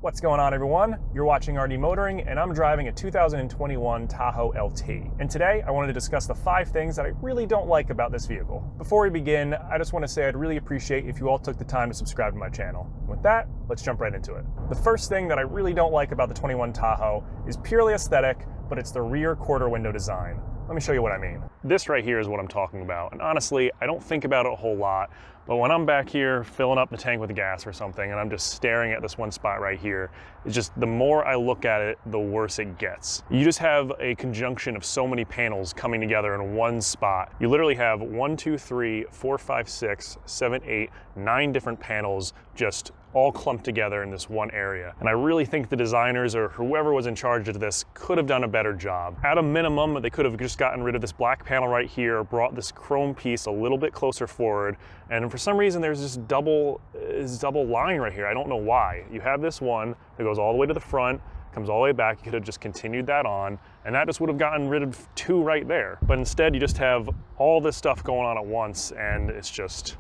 What's going on, everyone? You're watching RD Motoring, and I'm driving a 2021 Tahoe LT. And today, I wanted to discuss the 5 things that I really don't like about this vehicle. Before we begin, I just want to say I'd really appreciate if you all took the time to subscribe to my channel. With that, let's jump right into it. The first thing that I really don't like about the 21 Tahoe is purely aesthetic, but it's the rear quarter window design. Let me show you what I mean. This right here is what I'm talking about. And honestly, I don't think about it a whole lot, but when I'm back here filling up the tank with gas or something and I'm just staring at this one spot right here, it's just the more I look at it, the worse it gets. You just have a conjunction of so many panels coming together in one spot. You literally have 1, 2, 3, 4, 5, 6, 7, 8, 9 different panels just all clumped together in this one area. And I really think the designers or whoever was in charge of this could have done a better job. At a minimum, they could have just gotten rid of this black panel right here, brought this chrome piece a little bit closer forward, and for some reason there's this double line right here. I don't know why. You have this one that goes all the way to the front, comes all the way back. You could have just continued that on, and that just would have gotten rid of 2 right there. But instead, you just have all this stuff going on at once, and it's just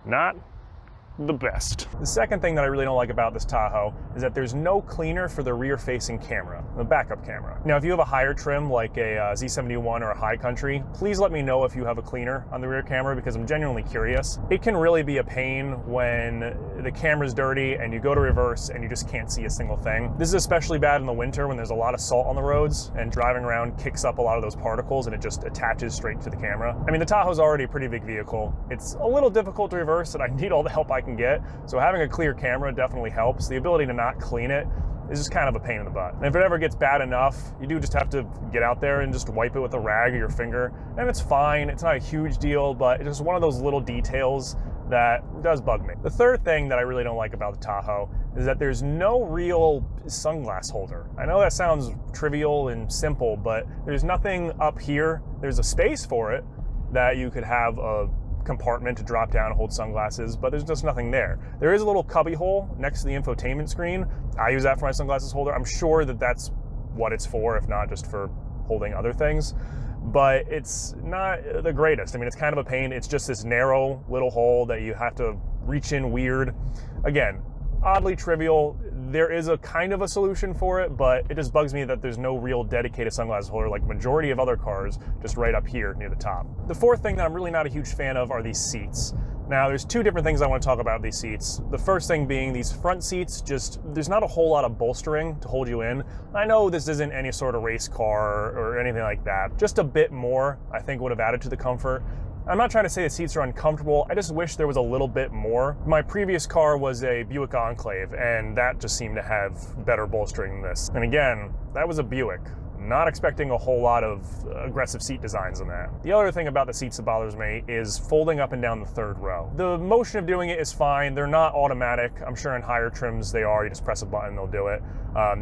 not the best. The second thing that I really don't like about this Tahoe is that there's no cleaner for the rear-facing camera, the backup camera. Now, if you have a higher trim like a Z71 or a High Country, please let me know if you have a cleaner on the rear camera because I'm genuinely curious. It can really be a pain when the camera's dirty and you go to reverse and you just can't see a single thing. This is especially bad in the winter when there's a lot of salt on the roads and driving around kicks up a lot of those particles and it just attaches straight to the camera. I mean, the Tahoe's already a pretty big vehicle. It's a little difficult to reverse and I need all the help I can get. So having a clear camera definitely helps. The ability to not clean it is just kind of a pain in the butt. And if it ever gets bad enough, you do just have to get out there and just wipe it with a rag or your finger. And it's fine. It's not a huge deal, but it's just one of those little details that does bug me. The third thing that I really don't like about the Tahoe is that there's no real sunglass holder. I know that sounds trivial and simple, but there's nothing up here. There's a space for it that you could have a compartment to drop down and hold sunglasses, but there's just nothing there. There is a little cubby hole next to the infotainment screen. I use that for my sunglasses holder. I'm sure that that's what it's for, if not just for holding other things, but it's not the greatest. I mean, it's kind of a pain. It's just this narrow little hole that you have to reach in weird. Again, oddly trivial. There is a kind of a solution for it, but it just bugs me that there's no real dedicated sunglasses holder like majority of other cars, just right up here near the top. The fourth thing that I'm really not a huge fan of are these seats. Now, there's 2 different things I want to talk about with these seats. The first thing being these front seats, there's not a whole lot of bolstering to hold you in. I know this isn't any sort of race car or anything like that. Just a bit more, I think, would have added to the comfort. I'm not trying to say the seats are uncomfortable, I just wish there was a little bit more. My previous car was a Buick Enclave, and that just seemed to have better bolstering than this. And again, that was a Buick. Not expecting a whole lot of aggressive seat designs in that. The other thing about the seats that bothers me is folding up and down the 3rd row. The motion of doing it is fine. They're not automatic. I'm sure in higher trims they are. You just press a button, they'll do it.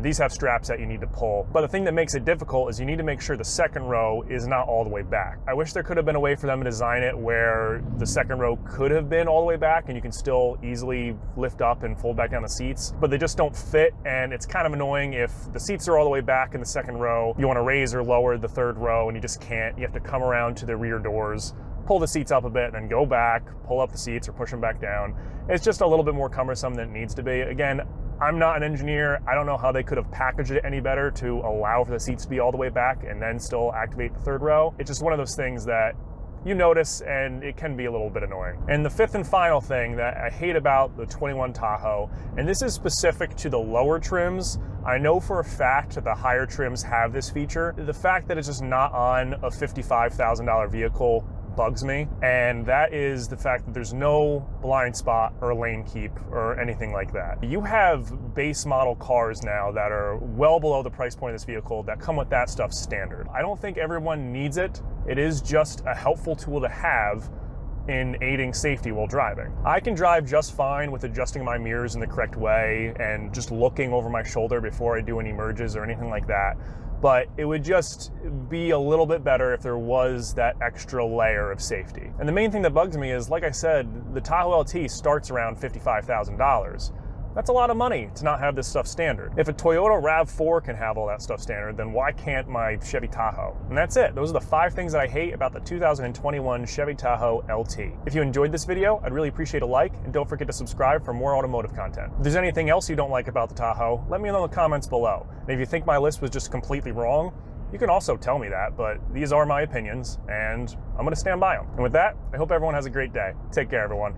These have straps that you need to pull. But the thing that makes it difficult is you need to make sure the 2nd row is not all the way back. I wish there could have been a way for them to design it where the 2nd row could have been all the way back and you can still easily lift up and fold back down the seats, but they just don't fit, and it's kind of annoying if the seats are all the way back in the 2nd row. You want to raise or lower the 3rd row and you just can't. You have to come around to the rear doors, pull the seats up a bit, and then go back, pull up the seats or push them back down. It's just a little bit more cumbersome than it needs to be. Again, I'm not an engineer. I don't know how they could have packaged it any better to allow for the seats to be all the way back and then still activate the 3rd row. It's just one of those things that you notice and it can be a little bit annoying. And the 5th and final thing that I hate about the 21 Tahoe, and this is specific to the lower trims, I know for a fact that the higher trims have this feature. The fact that it's just not on a $55,000 vehicle bugs me, and that is the fact that there's no blind spot or lane keep or anything like that. You have base model cars now that are well below the price point of this vehicle that come with that stuff standard. I don't think everyone needs it. It is just a helpful tool to have in aiding safety while driving. I can drive just fine with adjusting my mirrors in the correct way and just looking over my shoulder before I do any merges or anything like that. But it would just be a little bit better if there was that extra layer of safety. And the main thing that bugs me is, like I said, the Tahoe LT starts around $55,000. That's a lot of money to not have this stuff standard. If a Toyota RAV4 can have all that stuff standard, then why can't my Chevy Tahoe? And that's it. Those are the 5 things that I hate about the 2021 Chevy Tahoe LT. If you enjoyed this video, I'd really appreciate a like, and don't forget to subscribe for more automotive content. If there's anything else you don't like about the Tahoe, let me know in the comments below. And if you think my list was just completely wrong, you can also tell me that, but these are my opinions, and I'm gonna stand by them. And with that, I hope everyone has a great day. Take care, everyone.